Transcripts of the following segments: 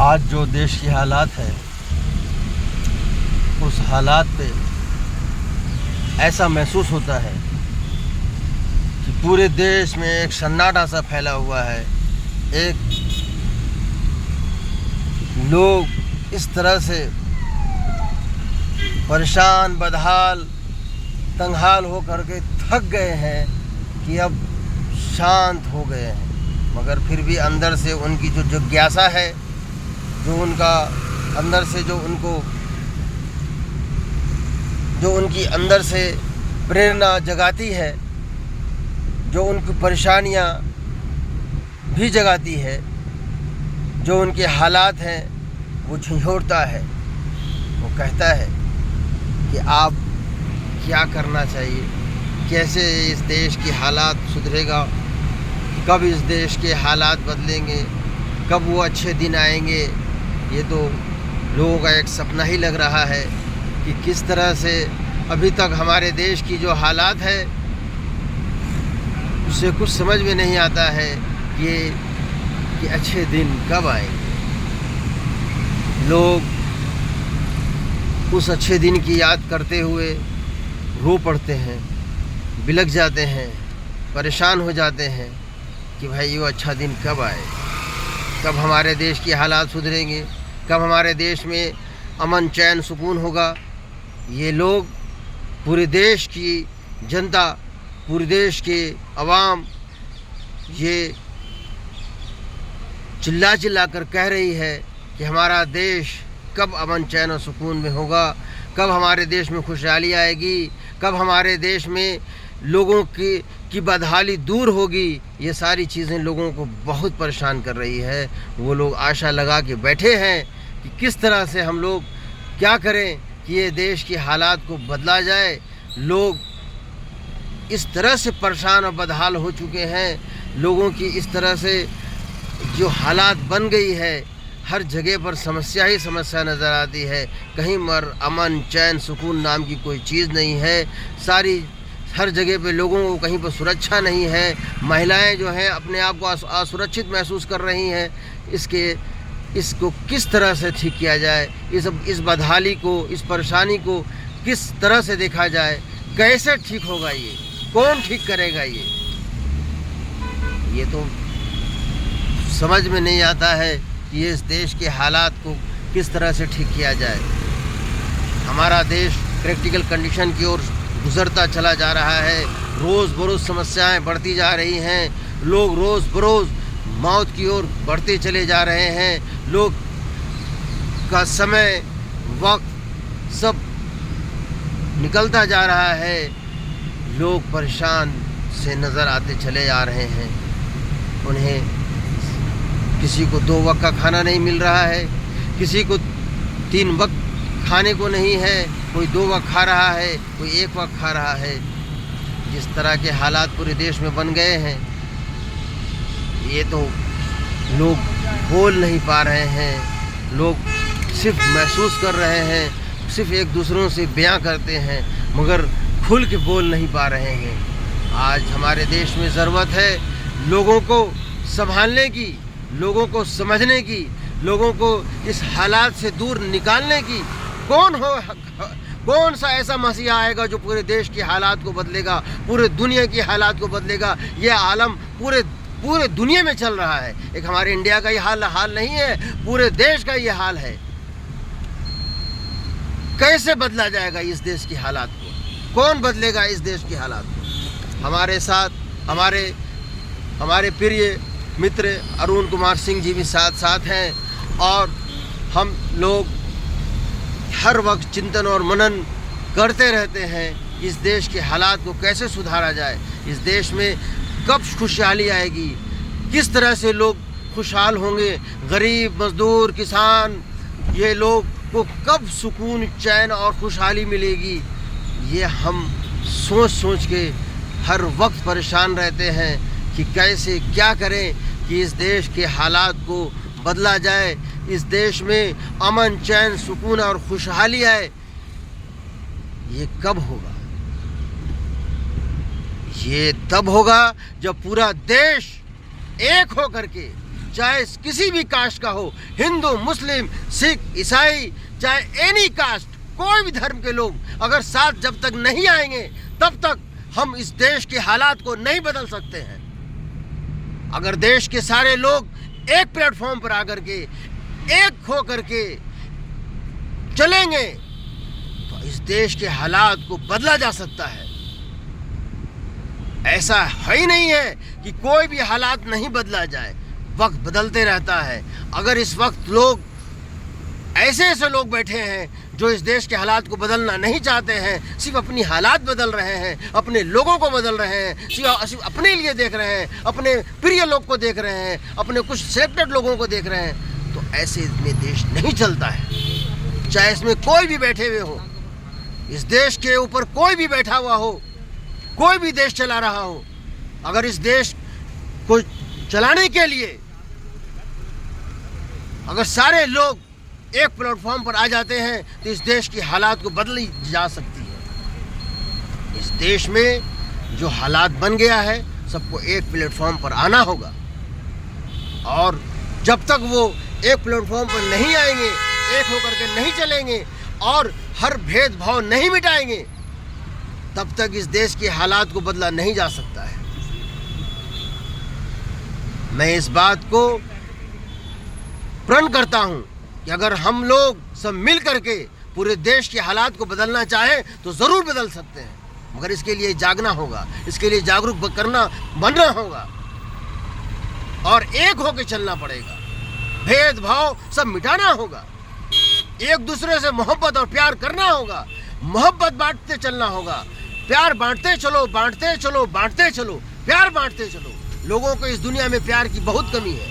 आज जो देश की हालात है, उस हालात पे ऐसा महसूस होता है कि पूरे देश में एक सन्नाटा सा फैला हुआ है। एक लोग इस तरह से परेशान, बदहाल, तंगहाल हो करके थक गए हैं कि अब शांत हो गए हैं। मगर फिर भी अंदर से उनकी जो जिज्ञासा है, जो उनका अंदर से जो उनकी अंदर से प्रेरणा जगाती है, जो उनकी परेशानियां भी जगाती है, जो उनके हालात हैं वो झंझोड़ता है। वो कहता है कि आप क्या करना चाहिए, कैसे इस देश की हालात सुधरेगा, कब इस देश के हालात बदलेंगे, कब वो अच्छे दिन आएंगे। ये तो लोगों का एक सपना ही लग रहा है कि किस तरह से अभी तक हमारे देश की जो हालात है उससे कुछ समझ में नहीं आता है कि अच्छे दिन कब आएंगे। लोग उस अच्छे दिन की याद करते हुए रो पड़ते हैं, बिलख जाते हैं, परेशान हो जाते हैं कि भाई वो अच्छा दिन कब आए, कब हमारे देश की हालात सुधरेंगे, कब हमारे देश में अमन चैन सुकून होगा। ये लोग पूरे देश की जनता, पूरे देश के अवाम ये चिल्ला चिल्ला कर कह रही है कि हमारा देश कब अमन चैन और सुकून में होगा, कब हमारे देश में खुशहाली आएगी, कब हमारे देश में लोगों की बदहाली दूर होगी। ये सारी चीज़ें लोगों को बहुत परेशान कर रही है। वो लोग आशा लगा के बैठे हैं कि किस तरह से हम लोग क्या करें कि ये देश की हालात को बदला जाए। लोग इस तरह से परेशान और बदहाल हो चुके हैं, लोगों की इस तरह से जो हालात बन गई है, हर जगह पर समस्या ही समस्या नज़र आती है। कहीं पर अमन चैन सुकून नाम की कोई चीज़ नहीं है। हर जगह पे लोगों को कहीं पर सुरक्षा नहीं है। महिलाएं जो हैं अपने आप को असुरक्षित महसूस कर रही हैं। इसको किस तरह से ठीक किया जाए, इस बदहाली को, इस परेशानी को किस तरह से देखा जाए, कैसे ठीक होगा, ये कौन ठीक करेगा, ये तो समझ में नहीं आता है कि इस देश के हालात को किस तरह से ठीक किया जाए। हमारा देश क्रिटिकल कंडीशन की ओर गुजरता चला जा रहा है। रोज़ बरोज़ समस्याएं बढ़ती जा रही हैं। लोग रोज़ बरोज़ मौत की ओर बढ़ते चले जा रहे हैं। लोग का समय, वक्त सब निकलता जा रहा है। लोग परेशान से नज़र आते चले जा रहे हैं। उन्हें किसी को 2 वक्त का खाना नहीं मिल रहा है, किसी को 3 वक्त खाने को नहीं है, कोई 2 वक्त खा रहा है, कोई 1 वक्त खा रहा है। जिस तरह के हालात पूरे देश में बन गए हैं, ये तो लोग बोल नहीं पा रहे हैं। लोग सिर्फ महसूस कर रहे हैं, सिर्फ एक दूसरों से बयां करते हैं, मगर खुल के बोल नहीं पा रहे हैं। आज हमारे देश में ज़रूरत है लोगों को संभालने की, लोगों को समझने की, लोगों को इस हालात से दूर निकालने की। कौन सा ऐसा मसीहा आएगा जो पूरे देश की हालात को बदलेगा, पूरे दुनिया की हालात को बदलेगा। ये आलम पूरे दुनिया में चल रहा है। एक हमारे इंडिया का ये हाल नहीं है, पूरे देश का ये हाल है। कैसे बदला जाएगा इस देश की हालात को? कौन बदलेगा इस देश की हालात को? हमारे साथ हमारे प्रिय मित्र अरुण कुमार सिंह जी भी साथ हैं, और हम लोग हर वक्त चिंतन और मनन करते रहते हैं इस देश के हालात को कैसे सुधारा जाए, इस देश में कब खुशहाली आएगी, किस तरह से लोग खुशहाल होंगे, गरीब, मजदूर, किसान, ये लोग को कब सुकून, चैन और खुशहाली मिलेगी। ये हम सोच के हर वक्त परेशान रहते हैं कि कैसे क्या करें कि इस देश के हालात को बदला जाए, इस देश में अमन चैन सुकून और खुशहाली आए। ये कब होगा? ये तब होगा जब पूरा देश एक हो करके चाहे किसी भी कास्ट का हो, हिंदू, मुस्लिम, सिख, ईसाई, चाहे एनी कास्ट, कोई भी धर्म के लोग अगर साथ जब तक नहीं आएंगे तब तक हम इस देश के हालात को नहीं बदल सकते हैं। अगर देश के सारे लोग एक प्लेटफॉर्म पर आकर के एक हो करके चलेंगे तो इस देश के हालात को बदला जा सकता है। ऐसा है ही नहीं है कि कोई भी हालात नहीं बदला जाए, वक्त बदलते रहता है। अगर इस वक्त लोग ऐसे लोग बैठे हैं जो इस देश के हालात को बदलना नहीं चाहते हैं, सिर्फ अपनी हालात बदल रहे हैं, अपने लोगों को बदल रहे हैं, सिर्फ अपने लिए देख रहे हैं, अपने प्रिय लोग को देख रहे हैं, अपने कुछ सिलेक्टेड लोगों को देख रहे हैं, तो ऐसे में देश नहीं चलता है। चाहे इसमें कोई भी बैठे हुए हो, इस देश के ऊपर कोई भी बैठा हुआ हो, कोई भी देश चला रहा हो, अगर इस देश को चलाने के लिए अगर सारे लोग एक प्लेटफॉर्म पर आ जाते हैं तो इस देश की हालात को बदली जा सकती है। इस देश में जो हालात बन गया है, सबको एक प्लेटफॉर्म पर आना होगा, और जब तक वो एक प्लेटफॉर्म पर नहीं आएंगे, एक होकर के नहीं चलेंगे और हर भेदभाव नहीं मिटाएंगे, तब तक इस देश के हालात को बदला नहीं जा सकता है। मैं इस बात को प्रण करता हूं कि अगर हम लोग सब मिल करके पूरे देश के हालात को बदलना चाहें तो ज़रूर बदल सकते हैं, मगर इसके लिए जागना होगा, इसके लिए जागरूक बनना होगा और एक होकर चलना पड़ेगा। भेदभाव सब मिटाना होगा, एक दूसरे से मोहब्बत और प्यार करना होगा, मोहब्बत बांटते चलना होगा, प्यार बांटते चलो, बांटते चलो, बांटते चलो, प्यार बांटते चलो। लोगों को इस दुनिया में प्यार की बहुत कमी है।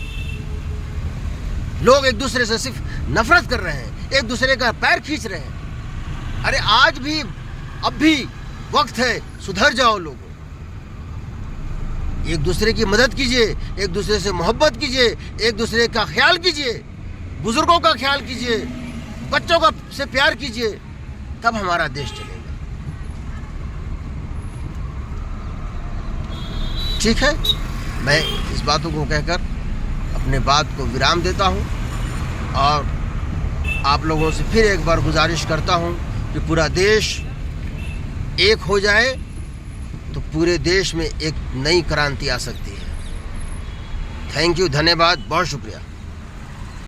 लोग एक दूसरे से सिर्फ नफरत कर रहे हैं, एक दूसरे का पैर खींच रहे हैं। अरे आज भी, अब भी वक्त है, सुधर जाओ लोगों। एक दूसरे की मदद कीजिए, एक दूसरे से मोहब्बत कीजिए, एक दूसरे का ख्याल कीजिए, बुजुर्गों का ख्याल कीजिए, बच्चों का से प्यार कीजिए, तब हमारा देश चलेगा। ठीक है, मैं इस बातों को कहकर अपने बात को विराम देता हूं और आप लोगों से फिर एक बार गुजारिश करता हूं कि पूरा देश एक हो जाए तो पूरे देश में एक नई क्रांति आ सकती है। थैंक यू, धन्यवाद, बहुत शुक्रिया।